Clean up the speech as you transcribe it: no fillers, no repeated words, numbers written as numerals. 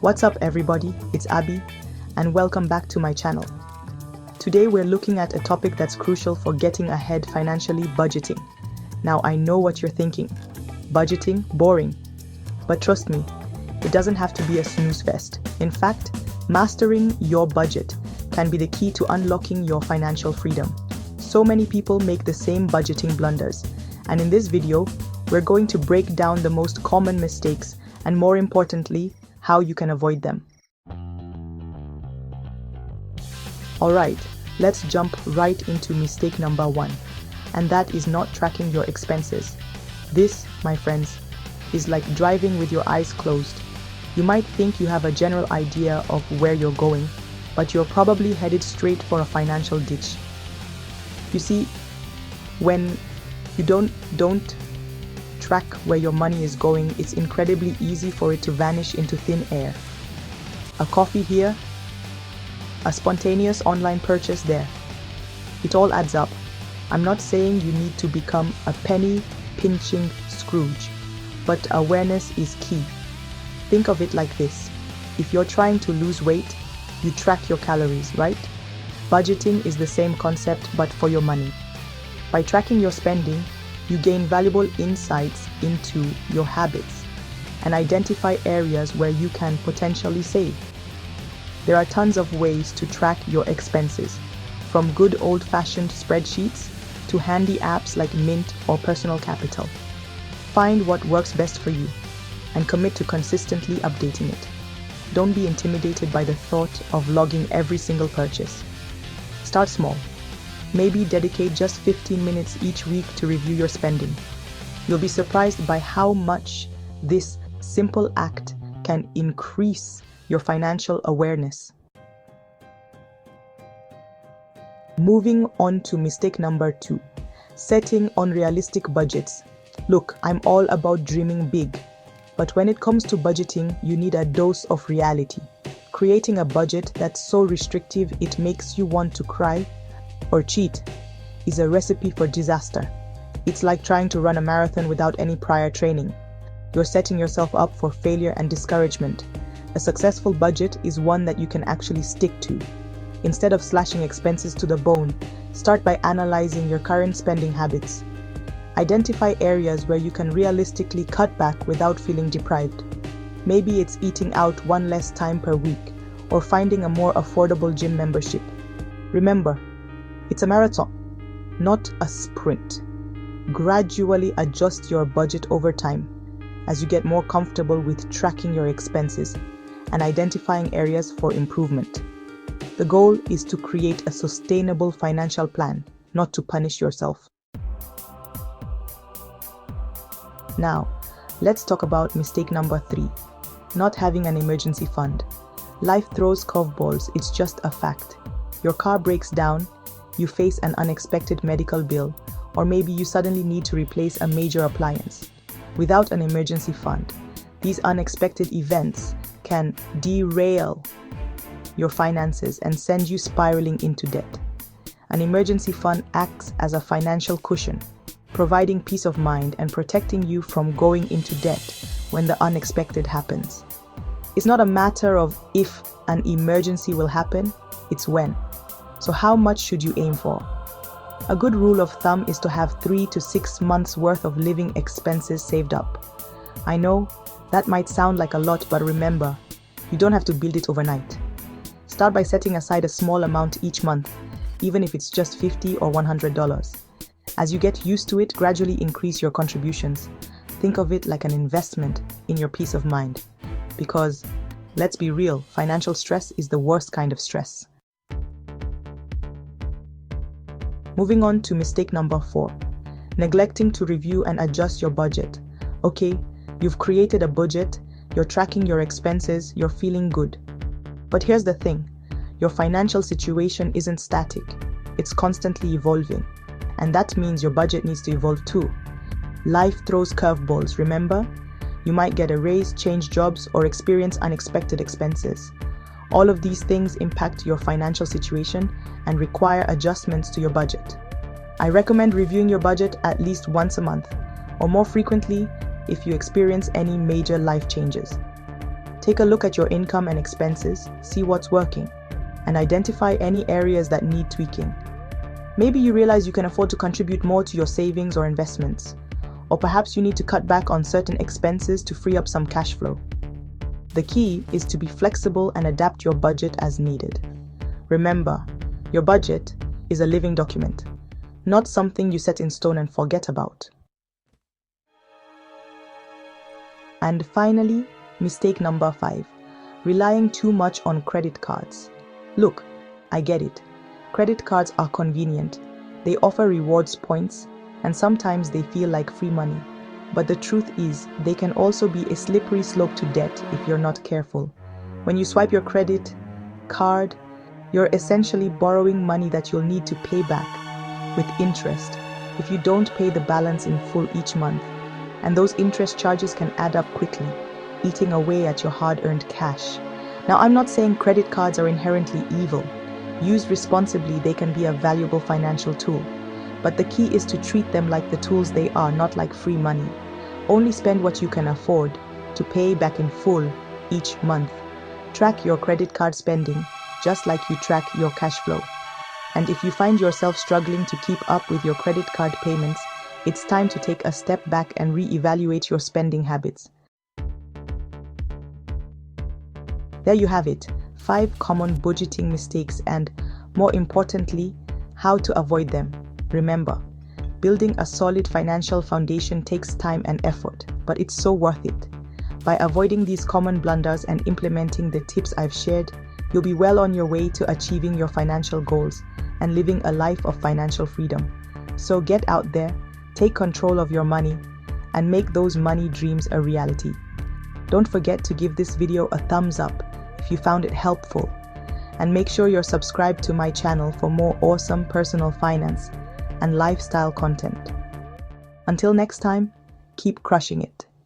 What's up everybody, it's Abby, and welcome back to my channel. Today we're looking at a topic that's crucial for getting ahead financially: budgeting. Now I know what you're thinking. Budgeting? Boring. But trust me, it doesn't have to be a snooze fest. In fact, mastering your budget can be the key to unlocking your financial freedom. So many people make the same budgeting blunders, and in this video, we're going to break down the most common mistakes and, more importantly, how you can avoid them. Alright, let's jump right into mistake number 1, and that is not tracking your expenses. This, my friends, is like driving with your eyes closed. You might think you have a general idea of where you're going, but you're probably headed straight for a financial ditch. You see, when you don't track where your money is going, it's incredibly easy for it to vanish into thin air. A coffee here, a spontaneous online purchase there. It all adds up. I'm not saying you need to become a penny-pinching Scrooge, but awareness is key. Think of it like this. If you're trying to lose weight, you track your calories, right? Budgeting is the same concept, but for your money. By tracking your spending, you gain valuable insights into your habits and identify areas where you can potentially save. There are tons of ways to track your expenses, from good old-fashioned spreadsheets to handy apps like Mint or Personal Capital. Find what works best for you and commit to consistently updating it. Don't be intimidated by the thought of logging every single purchase. Start small. Maybe dedicate just 15 minutes each week to review your spending. You'll be surprised by how much this simple act can increase your financial awareness. Moving on to mistake number 2, setting unrealistic budgets. Look, I'm all about dreaming big, but when it comes to budgeting, you need a dose of reality. Creating a budget that's so restrictive it makes you want to cry or cheat is a recipe for disaster. It's like trying to run a marathon without any prior training. You're setting yourself up for failure and discouragement. A successful budget is one that you can actually stick to. Instead of slashing expenses to the bone, start by analyzing your current spending habits. Identify areas where you can realistically cut back without feeling deprived. Maybe it's eating out one less time per week or finding a more affordable gym membership. Remember, it's a marathon, not a sprint. Gradually adjust your budget over time as you get more comfortable with tracking your expenses and identifying areas for improvement. The goal is to create a sustainable financial plan, not to punish yourself. Now, let's talk about mistake number 3, not having an emergency fund. Life throws curveballs, it's just a fact. Your car breaks down, you face an unexpected medical bill, or maybe you suddenly need to replace a major appliance. Without an emergency fund, these unexpected events can derail your finances and send you spiraling into debt. An emergency fund acts as a financial cushion, providing peace of mind and protecting you from going into debt when the unexpected happens. It's not a matter of if an emergency will happen, it's when. So how much should you aim for? A good rule of thumb is to have 3 to 6 months worth of living expenses saved up. I know that might sound like a lot, but remember, you don't have to build it overnight. Start by setting aside a small amount each month, even if it's just $50 or $100. As you get used to it, gradually increase your contributions. Think of it like an investment in your peace of mind. Because, let's be real, financial stress is the worst kind of stress. Moving on to mistake number 4, neglecting to review and adjust your budget. Okay, you've created a budget, you're tracking your expenses, you're feeling good. But here's the thing, your financial situation isn't static, it's constantly evolving. And that means your budget needs to evolve too. Life throws curveballs, remember? You might get a raise, change jobs, or experience unexpected expenses. All of these things impact your financial situation and require adjustments to your budget. I recommend reviewing your budget at least once a month, or more frequently if you experience any major life changes. Take a look at your income and expenses, see what's working, and identify any areas that need tweaking. Maybe you realize you can afford to contribute more to your savings or investments, or perhaps you need to cut back on certain expenses to free up some cash flow. The key is to be flexible and adapt your budget as needed. Remember, your budget is a living document, not something you set in stone and forget about. And finally, mistake number 5, relying too much on credit cards. Look, I get it. Credit cards are convenient. They offer rewards points, and sometimes they feel like free money. But the truth is, they can also be a slippery slope to debt if you're not careful. When you swipe your credit card, you're essentially borrowing money that you'll need to pay back with interest if you don't pay the balance in full each month. And those interest charges can add up quickly, eating away at your hard-earned cash. Now, I'm not saying credit cards are inherently evil. Used responsibly, they can be a valuable financial tool. But the key is to treat them like the tools they are, not like free money. Only spend what you can afford to pay back in full each month. Track your credit card spending just like you track your cash flow. And if you find yourself struggling to keep up with your credit card payments, it's time to take a step back and re-evaluate your spending habits. There you have it, 5 common budgeting mistakes and, more importantly, how to avoid them. Remember, building a solid financial foundation takes time and effort, but it's so worth it. By avoiding these common blunders and implementing the tips I've shared, you'll be well on your way to achieving your financial goals and living a life of financial freedom. So get out there, take control of your money, and make those money dreams a reality. Don't forget to give this video a thumbs up if you found it helpful, and make sure you're subscribed to my channel for more awesome personal finance and lifestyle content. Until next time, keep crushing it.